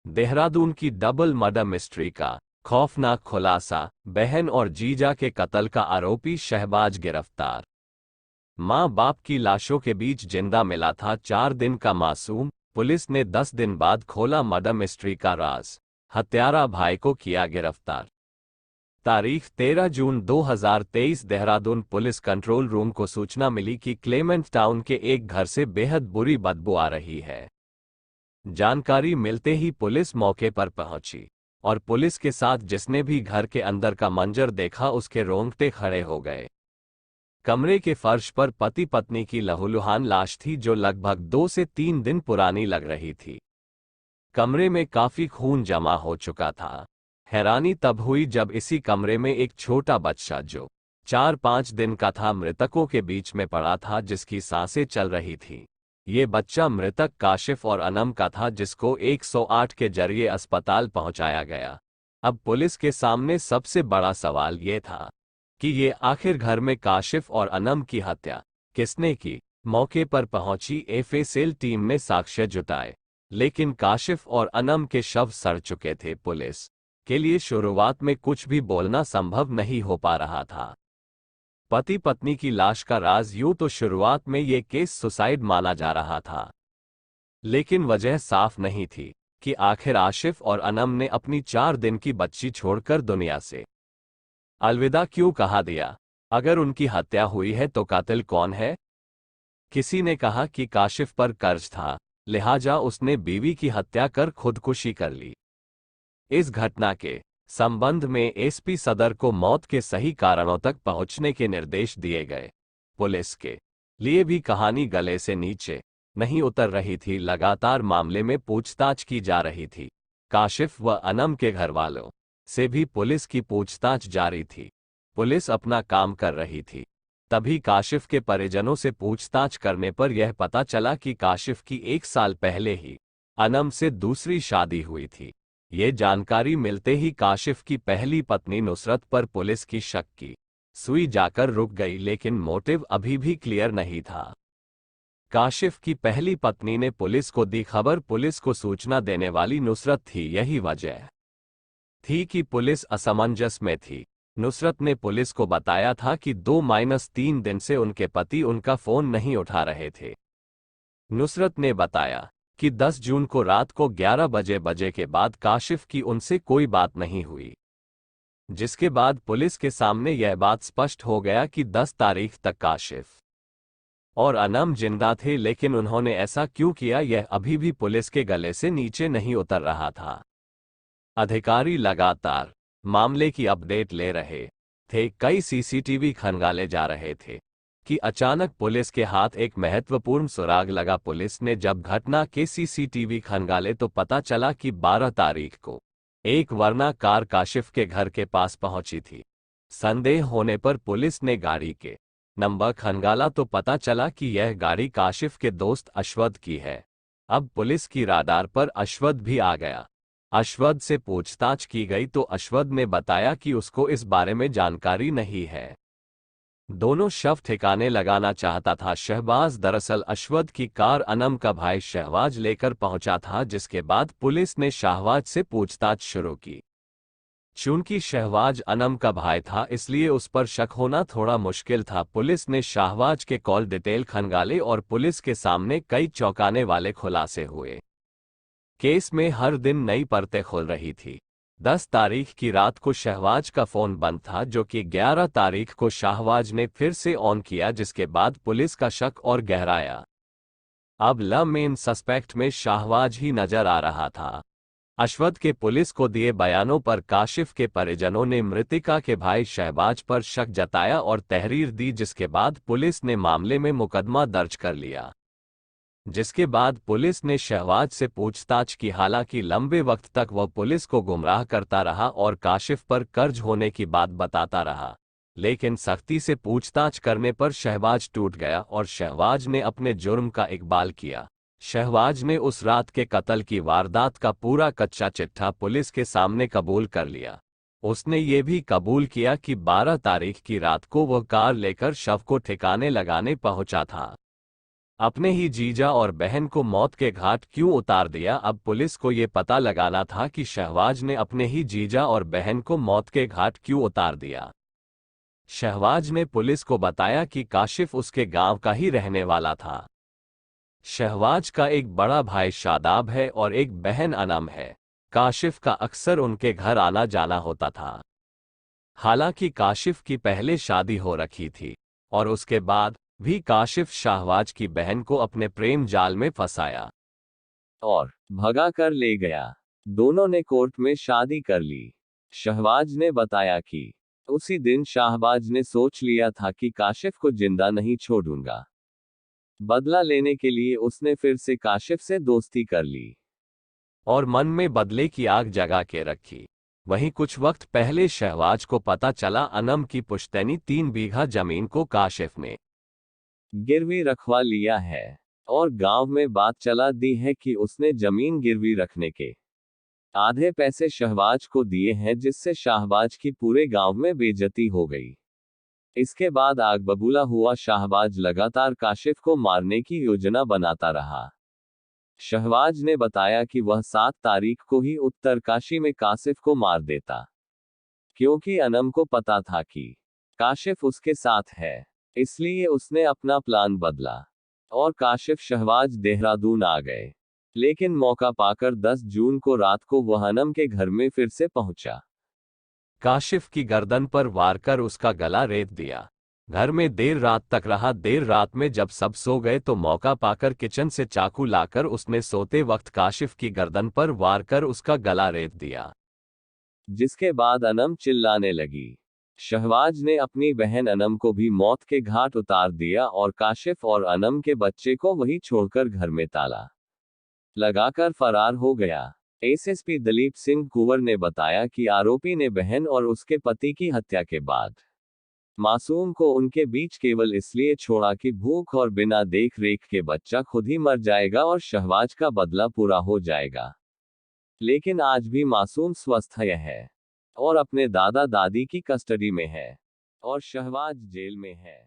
देहरादून की double murder mystery का खौफनाक खुलासा, बहन और जीजा के कत्ल का आरोपी शहबाज गिरफ्तार। मां बाप की लाशों के बीच जिंदा मिला था 4 दिन का मासूम। पुलिस ने 10 दिन बाद खोला मर्डर मिस्ट्री का राज, हत्यारा भाई को किया गिरफ्तार। तारीख 13 जून 2023 देहरादून पुलिस कंट्रोल रूम को सूचना मिली कि क्लेमेंट टाउन के एक घर से बेहद बुरी बदबू आ रही है। जानकारी मिलते ही पुलिस मौके पर पहुंची और पुलिस के साथ जिसने भी घर के अंदर का मंजर देखा उसके रोंगटे खड़े हो गए। कमरे के फर्श पर पति पत्नी की लहूलुहान लाश थी जो लगभग 2 से 3 दिन पुरानी लग रही थी। कमरे में काफी खून जमा हो चुका था। हैरानी तब हुई जब इसी कमरे में एक छोटा बच्चा जो 4-5 दिन का था मृतकों के बीच में पड़ा था, जिसकी सांसें चल रही थी। ये बच्चा मृतक काशिफ और अनम का था, जिसको 108 के जरिए अस्पताल पहुंचाया गया। अब पुलिस के सामने सबसे बड़ा सवाल ये था कि ये आखिर घर में काशिफ और अनम की हत्या किसने की। मौके पर पहुंची एफएसएल टीम ने साक्ष्य जुटाए, लेकिन काशिफ और अनम के शव सड़ चुके थे। पुलिस के लिए शुरुआत में कुछ भी बोलना संभव नहीं हो पा रहा था। पति पत्नी की लाश का राज, यूं तो शुरुआत में ये केस सुसाइड माना जा रहा था, लेकिन वजह साफ नहीं थी कि आखिर आशिफ और अनम ने अपनी 4 दिन की बच्ची छोड़कर दुनिया से अलविदा क्यों कहा दिया। अगर उनकी हत्या हुई है तो कातिल कौन है। किसी ने कहा कि काशिफ पर कर्ज था, लिहाजा उसने बीवी की हत्या कर खुदकुशी कर ली। इस घटना के संबंध में एसपी सदर को मौत के सही कारणों तक पहुंचने के निर्देश दिए गए। पुलिस के लिए भी कहानी गले से नीचे नहीं उतर रही थी। लगातार मामले में पूछताछ की जा रही थी। काशिफ व अनम के घरवालों से भी पुलिस की पूछताछ जारी थी। पुलिस अपना काम कर रही थी। तभी काशिफ के परिजनों से पूछताछ करने पर यह पता चला कि काशिफ की 1 साल पहले ही अनम से दूसरी शादी हुई थी। ये जानकारी मिलते ही काशिफ की पहली पत्नी नुसरत पर पुलिस की शक की सुई जाकर रुक गई, लेकिन मोटिव अभी भी क्लियर नहीं था। काशिफ की पहली पत्नी ने पुलिस को दी खबर। पुलिस को सूचना देने वाली नुसरत थी। यही वजह थी कि पुलिस असमंजस में थी। नुसरत ने पुलिस को बताया था कि 2-3 दिन से उनके पति उनका फोन नहीं उठा रहे थे। नुसरत ने बताया कि 10 जून को रात को 11 बजे के बाद काशिफ की उनसे कोई बात नहीं हुई, जिसके बाद पुलिस के सामने यह बात स्पष्ट हो गया कि 10 तारीख तक काशिफ और अनम जिंदा थे। लेकिन उन्होंने ऐसा क्यों किया, यह अभी भी पुलिस के गले से नीचे नहीं उतर रहा था। अधिकारी लगातार मामले की अपडेट ले रहे थे। कई सीसीटीवी खंगाले जा रहे थे कि अचानक पुलिस के हाथ एक महत्वपूर्ण सुराग लगा। पुलिस ने जब घटना के सीसीटीवी खंगाले तो पता चला कि 12 तारीख को एक वर्ना कार काशिफ के घर के पास पहुंची थी। संदेह होने पर पुलिस ने गाड़ी के नंबर खंगाला तो पता चला कि यह गाड़ी काशिफ के दोस्त अश्वद की है। अब पुलिस की राडार पर अश्वद भी आ गया। अश्वद से पूछताछ की गई तो अश्वद ने बताया कि उसको इस बारे में जानकारी नहीं है। दोनों शव ठिकाने लगाना चाहता था। शहबाज दरअसल अश्वद की कार अनम का भाई शहबाज लेकर पहुंचा था, जिसके बाद पुलिस ने शहबाज से पूछताछ शुरू की। चूंकि शहबाज अनम का भाई था, इसलिए उस पर शक होना थोड़ा मुश्किल था। पुलिस ने शहबाज के कॉल डिटेल खंगाले और पुलिस के सामने कई चौंकाने वाले खुलासे हुए। केस में हर दिन नई परतें खुल रही थी। 10 तारीख की रात को शहबाज का फोन बंद था, जो कि 11 तारीख को शहबाज ने फिर से ऑन किया, जिसके बाद पुलिस का शक और गहराया। अब मेन सस्पेक्ट में शहबाज ही नजर आ रहा था। अश्वद के पुलिस को दिए बयानों पर काशिफ के परिजनों ने मृतिका के भाई शहबाज पर शक जताया और तहरीर दी, जिसके बाद पुलिस ने मामले में मुकदमा दर्ज कर लिया। जिसके बाद पुलिस ने शहबाज से पूछताछ की। हालांकि लंबे वक्त तक वह पुलिस को गुमराह करता रहा और काशिफ पर कर्ज होने की बात बताता रहा, लेकिन सख्ती से पूछताछ करने पर शहबाज टूट गया और शहबाज ने अपने जुर्म का इकबाल किया। शहबाज ने उस रात के कत्ल की वारदात का पूरा कच्चा चिट्ठा पुलिस के सामने कबूल कर लिया। उसने ये भी कबूल किया कि 12 तारीख की रात को वह कार लेकर शव को ठिकाने लगाने पहुंचा था। अपने ही जीजा और बहन को मौत के घाट क्यों उतार दिया? अब पुलिस को ये पता लगाना था कि शहबाज ने अपने ही जीजा और बहन को मौत के घाट क्यों उतार दिया। शहबाज ने पुलिस को बताया कि काशिफ उसके गांव का ही रहने वाला था। शहबाज का एक बड़ा भाई शादाब है और एक बहन अनम है। काशिफ का अक्सर उनके घर आना जाना होता था। हालांकि काशिफ की पहले शादी हो रखी थी और उसके बाद भी काशिफ शहबाज की बहन को अपने प्रेम जाल में फंसाया और भगा कर ले गया। दोनों ने कोर्ट में शादी कर ली। शहबाज ने बताया कि उसी दिन शहबाज ने सोच लिया था कि काशिफ को जिंदा नहीं छोड़ूंगा। बदला लेने के लिए उसने फिर से काशिफ से दोस्ती कर ली और मन में बदले की आग जगा के रखी। वहीं कुछ वक्त पहले शहबाज को पता चला अनम की पुश्तैनी 3 बीघा जमीन को काशिफ ने गिरवी रखवा लिया है और गांव में बात चला दी है कि उसने जमीन गिरवी रखने के आधे पैसे शहबाज को दिए हैं, जिससे शहबाज की पूरे गांव में बेइज्जती हो गई। इसके बाद आग बबूला हुआ शहबाज लगातार काशिफ को मारने की योजना बनाता रहा। शहबाज ने बताया कि वह 7 तारीख को ही उत्तरकाशी में काशिफ को मार देता, क्योंकि अनम को पता था कि काशिफ उसके साथ है, इसलिए उसने अपना प्लान बदला और काशिफ शहबाज देहरादून आ गए। लेकिन मौका पाकर 10 जून को रात को वह अनम के घर में फिर से पहुंचा। काशिफ की गर्दन पर वार कर उसका गला रेत दिया। घर में देर रात तक रहा। देर रात में जब सब सो गए तो मौका पाकर किचन से चाकू लाकर उसने सोते वक्त काशिफ की गर्दन पर वार कर उसका गला रेत दिया, जिसके बाद अनम चिल्लाने लगी। शहबाज ने अपनी बहन अनम को भी मौत के घाट उतार दिया और काशिफ और अनम के बच्चे को वहीं छोड़कर घर में ताला लगाकर फरार हो गया। एसएसपी दलीप सिंह कुंवर ने बताया कि आरोपी ने बहन और उसके पति की हत्या के बाद मासूम को उनके बीच केवल इसलिए छोड़ा कि भूख और बिना देख रेख के बच्चा खुद ही मर जाएगा और शहबाज का बदला पूरा हो जाएगा। लेकिन आज भी मासूम स्वस्थ है और अपने दादा दादी की कस्टडी में है और शहबाज जेल में है।